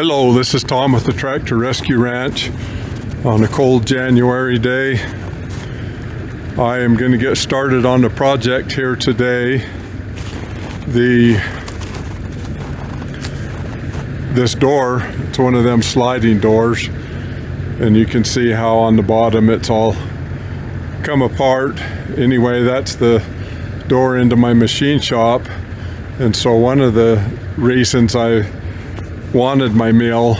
Hello, this is Tom with the Tractor Rescue Ranch on a cold January day. I am going to get started on the project here today. This door, it's one of them sliding doors, and you can see how on the bottom it's all come apart. Anyway, that's the door into my machine shop, and so one of the reasons I wanted my mill,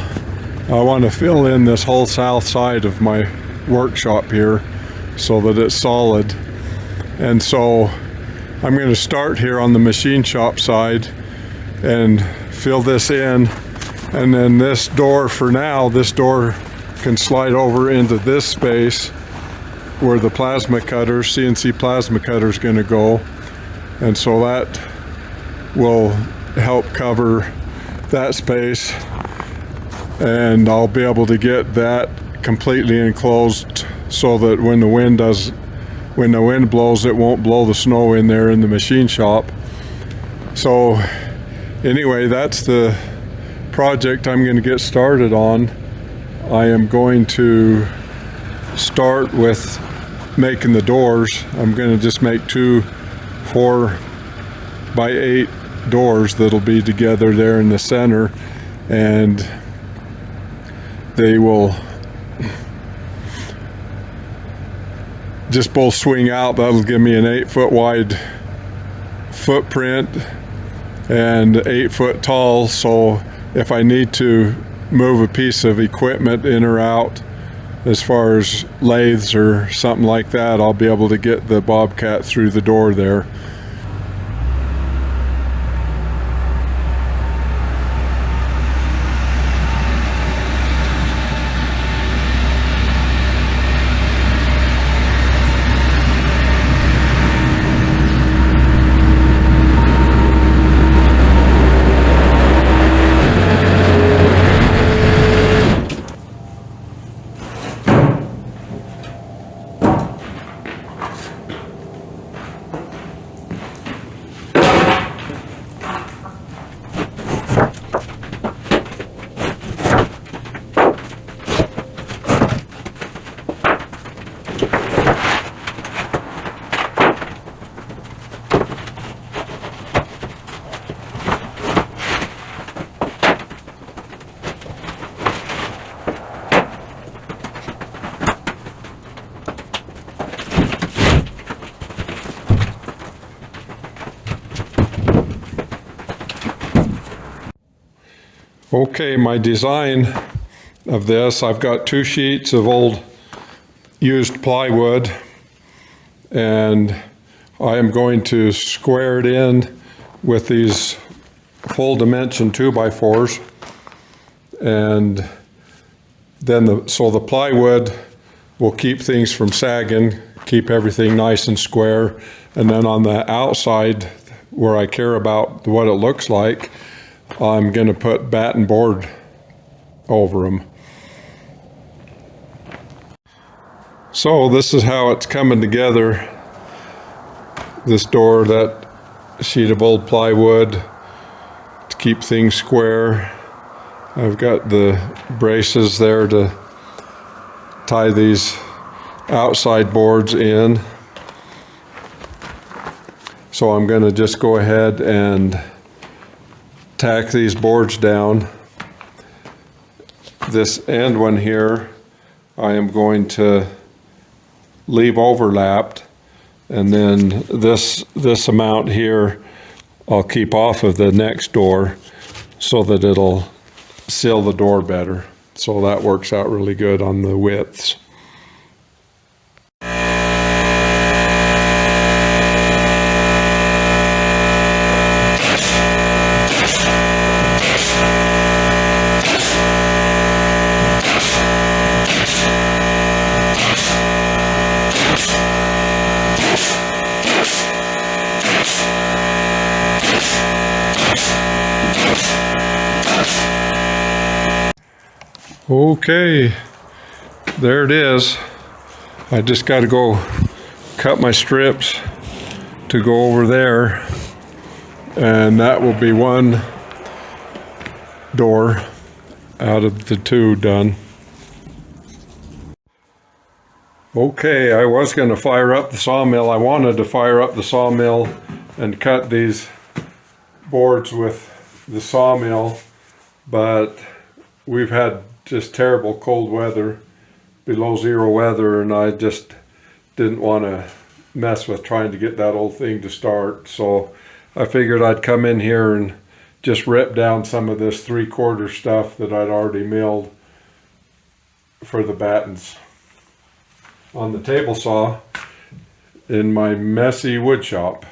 I want to fill in this whole south side of my workshop here so that it's solid. And so I'm going to start here on the machine shop side and fill this in, and then this door, for now, this door can slide over into this space where the plasma cutter, CNC plasma cutter, is going to go, and so that will help cover that space, and I'll be able to get that completely enclosed so that when the wind blows, it won't blow the snow in there in the machine shop. So anyway, that's the project I'm going to get started on. I am going to start with making the doors. I'm going to just make two 4x8 doors that'll be together there in the center, and they will just both swing out. That'll give me an 8-foot wide footprint and 8 foot tall, so if I need to move a piece of equipment in or out as far as lathes or something like that, I'll be able to get the Bobcat through the door there. Okay, my design of this, I've got 2 sheets of old used plywood, and I am going to square it in with these full dimension 2x4s, and then so the plywood will keep things from sagging, keep everything nice and square, and then on the outside where I care about what it looks like, I'm going to put batten board over them. So this is how it's coming together. This door, that sheet of old plywood to keep things square. I've got the braces there to tie these outside boards in. So I'm going to just go ahead and tack these boards down. This end one here, I am going to leave overlapped, and then this amount here I'll keep off of the next door so that it'll seal the door better. So that works out really good on the widths. Okay, there it is. I just got to go cut my strips to go over there, and that will be one door. out of the two done. Okay, I was going to fire up the sawmill. I wanted to fire up the sawmill and cut these boards with the sawmill, but we've had just terrible cold weather, below zero weather, and I just didn't want to mess with trying to get that old thing to start. So I figured I'd come in here and just rip down some of this 3/4 stuff that I'd already milled for the battens on the table saw in my messy wood shop.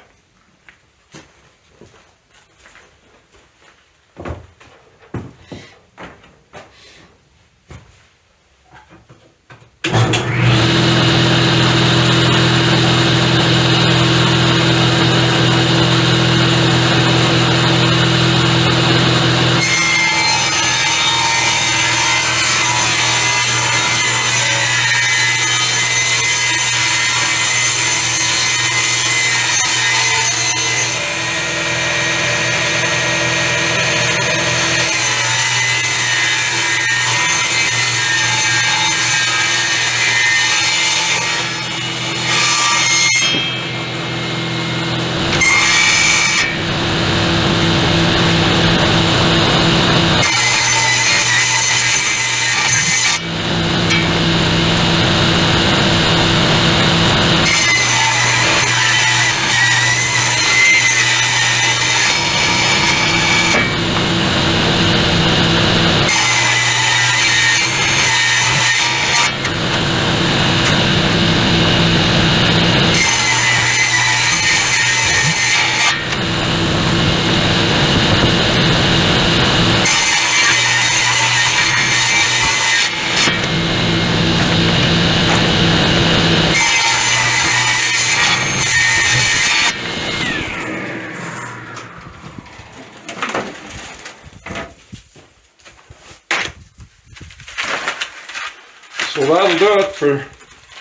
So that'll do it for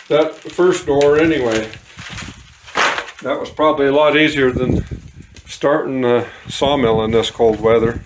that first door anyway. That was probably a lot easier than starting the sawmill in this cold weather.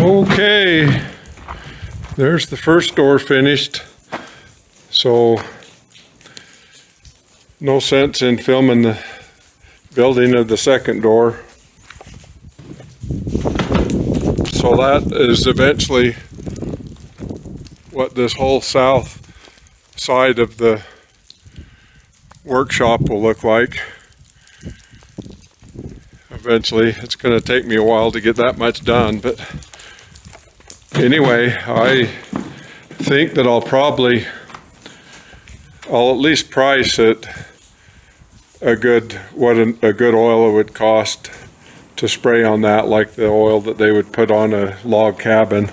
Okay, there's the first door finished, so no sense in filming the building of the second door. So that is eventually what this whole south side of the workshop will look like. Eventually, it's going to take me a while to get that much done, but anyway, I think that I'll at least price it what a good oil would cost to spray on that, like the oil that they would put on a log cabin.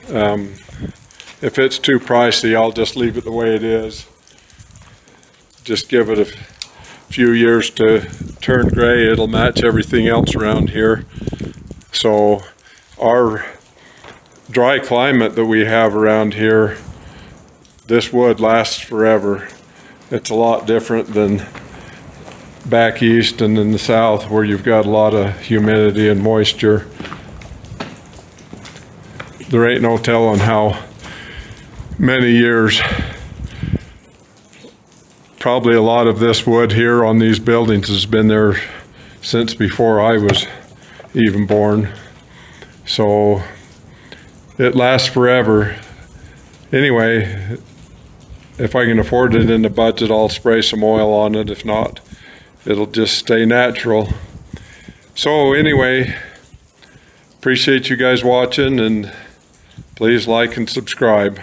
If it's too pricey, I'll just leave it the way it is. Just give it a few years to turn gray. It'll match everything else around here. So our dry climate that we have around here, this wood lasts forever. It's a lot different than back east and in the south, where you've got a lot of humidity and moisture. There ain't no telling how many years. Probably a lot of this wood here on these buildings has been there since before I was even born. So it lasts forever. Anyway, if I can afford it in the budget, I'll spray some oil on it. If not, it'll just stay natural. So anyway, appreciate you guys watching, and please like and subscribe.